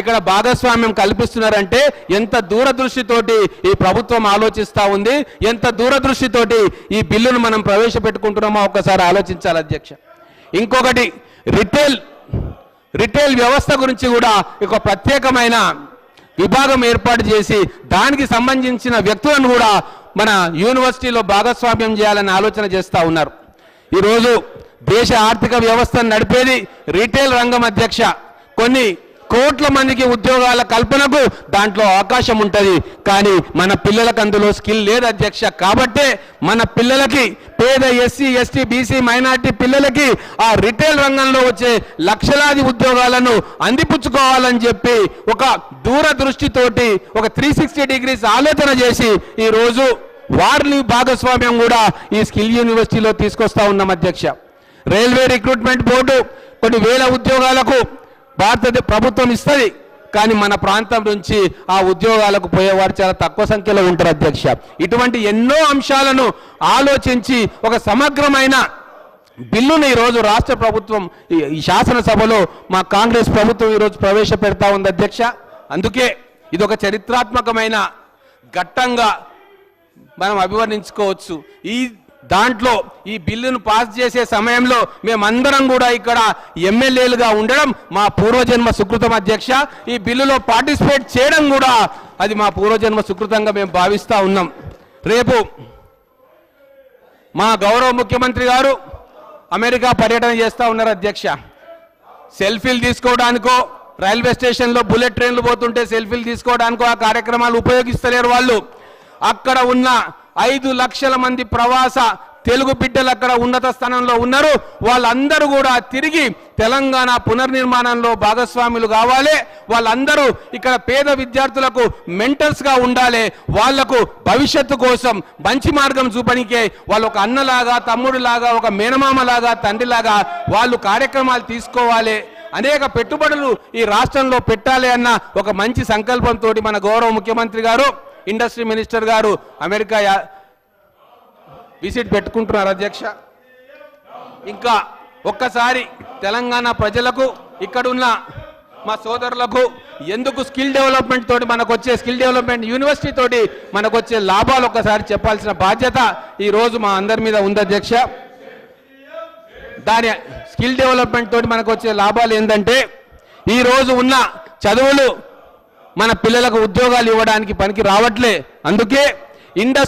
ఇక్కడ భాగస్వామ్యం కల్పిస్తున్నారంటే ఎంత దూరదృష్టితోటి ఈ ప్రభుత్వం ఆలోచిస్తూ ఉంది, ఎంత దూరదృష్టితోటి ఈ బిల్లును మనం ప్రవేశపెట్టుకుంటున్నామో ఒకసారి ఆలోచించాలి అధ్యక్ష. ఇంకొకటి రిటైల్ వ్యవస్థ గురించి కూడా ఒక ప్రత్యేకమైన విభాగం ఏర్పాటు చేసి దానికి సంబంధించిన వ్యక్తులను కూడా మన యూనివర్సిటీలో భాగస్వామ్యం చేయాలని ఆలోచన చేస్తూ ఉన్నారు. ఈరోజు దేశ ఆర్థిక వ్యవస్థను నడిపేది రిటైల్ రంగం అధ్యక్ష. కొన్ని కోట్ల మందికి ఉద్యోగాల కల్పనకు దాంట్లో అవకాశం ఉంటుంది, కానీ మన పిల్లలకు అందులో స్కిల్ లేదు అధ్యక్ష. కాబట్టే మన పిల్లలకి, పేద ఎస్సీ ఎస్టీ బీసీ మైనార్టీ పిల్లలకి ఆ రిటైల్ రంగంలో వచ్చే లక్షలాది ఉద్యోగాలను అందిపుచ్చుకోవాలని చెప్పి ఒక దూరదృష్టితోటి ఒక 360 డిగ్రీస్ ఆలోచన చేసి ఈరోజు వారిని భాగస్వామ్యం కూడా ఈ స్కిల్ యూనివర్సిటీలో తీసుకొస్తా ఉన్నాం అధ్యక్ష. రైల్వే రిక్రూట్మెంట్ బోర్డు కొన్ని వేల ఉద్యోగాలకు భారత ప్రభుత్వం ఇస్తుంది, కానీ మన ప్రాంతం నుంచి ఆ ఉద్యోగాలకు పోయేవారు చాలా తక్కువ సంఖ్యలో ఉంటారు అధ్యక్ష. ఇటువంటి ఎన్నో అంశాలను ఆలోచించి ఒక సమగ్రమైన బిల్లును ఈరోజు రాష్ట్ర ప్రభుత్వం ఈ శాసనసభలో మా కాంగ్రెస్ ప్రభుత్వం ఈరోజు ప్రవేశపెడతా ఉంది అధ్యక్ష. అందుకే ఇది ఒక చరిత్రాత్మకమైన ఘట్టంగా మనం అభివర్ణించుకోవచ్చు. దాంట్లో ఈ బిల్లును పాస్ చేసే సమయంలో మేమందరం కూడా ఇక్కడ ఎమ్మెల్యేలుగా ఉండడం మా పూర్వజన్మ సుకృతం అధ్యక్ష. ఈ బిల్లులో పార్టిసిపేట్ చేయడం కూడా అది మా పూర్వజన్మ సుకృతంగా మేము భావిస్తూ ఉన్నాం. రేపు మా గౌరవ ముఖ్యమంత్రి గారు అమెరికా పర్యటన చేస్తూ ఉన్నారు అధ్యక్ష. సెల్ఫీలు తీసుకోవడానికో, రైల్వే స్టేషన్లో బుల్లెట్ ట్రైన్లు పోతుంటే సెల్ఫీలు తీసుకోవడానికో ఆ కార్యక్రమాలు ఉపయోగిస్తలేరు వాళ్ళు. అక్కడ ఉన్న 5 లక్షల మంది ప్రవాస తెలుగు బిడ్డలు అక్కడ ఉన్నత స్థానంలో ఉన్నారు. వాళ్ళందరూ కూడా తిరిగి తెలంగాణ పునర్నిర్మాణంలో భాగస్వాములు కావాలి. వాళ్ళందరూ ఇక్కడ పేద విద్యార్థులకు మెంటర్స్గా ఉండాలి. వాళ్లకు భవిష్యత్తు కోసం మంచి మార్గం చూపనికే వాళ్ళు ఒక అన్నలాగా, తమ్ముడిలాగా, ఒక మేనమామలాగా, తండ్రిలాగా వాళ్ళు కార్యక్రమాలు తీసుకోవాలి. అనేక పెట్టుబడులు ఈ రాష్ట్రంలో పెట్టాలి అన్న ఒక మంచి సంకల్పంతో మన గౌరవ ముఖ్యమంత్రి గారు, ఇండస్ట్రీ మినిస్టర్ గారు అమెరికా విజిట్ పెట్టుకుంటున్నారు అధ్యక్ష. ఇంకా ఒక్కసారి తెలంగాణ ప్రజలకు, ఇక్కడున్న మా సోదరులకు ఎందుకు స్కిల్ డెవలప్మెంట్ తోటి మనకు వచ్చే స్కిల్ డెవలప్మెంట్ యూనివర్సిటీ తోటి మనకు వచ్చే లాభాలు ఒక్కసారి చెప్పాల్సిన బాధ్యత ఈరోజు మా అందరి మీద ఉంది అధ్యక్ష. దాని స్కిల్ డెవలప్మెంట్ తోటి మనకు వచ్చే లాభాలు ఏంటంటే ఈరోజు ఉన్న చదువులు మన పిల్లలకు ఉద్యోగాలు ఇవ్వడానికి పనికి రావట్లే. అందుకే ఇండస్ట్రీ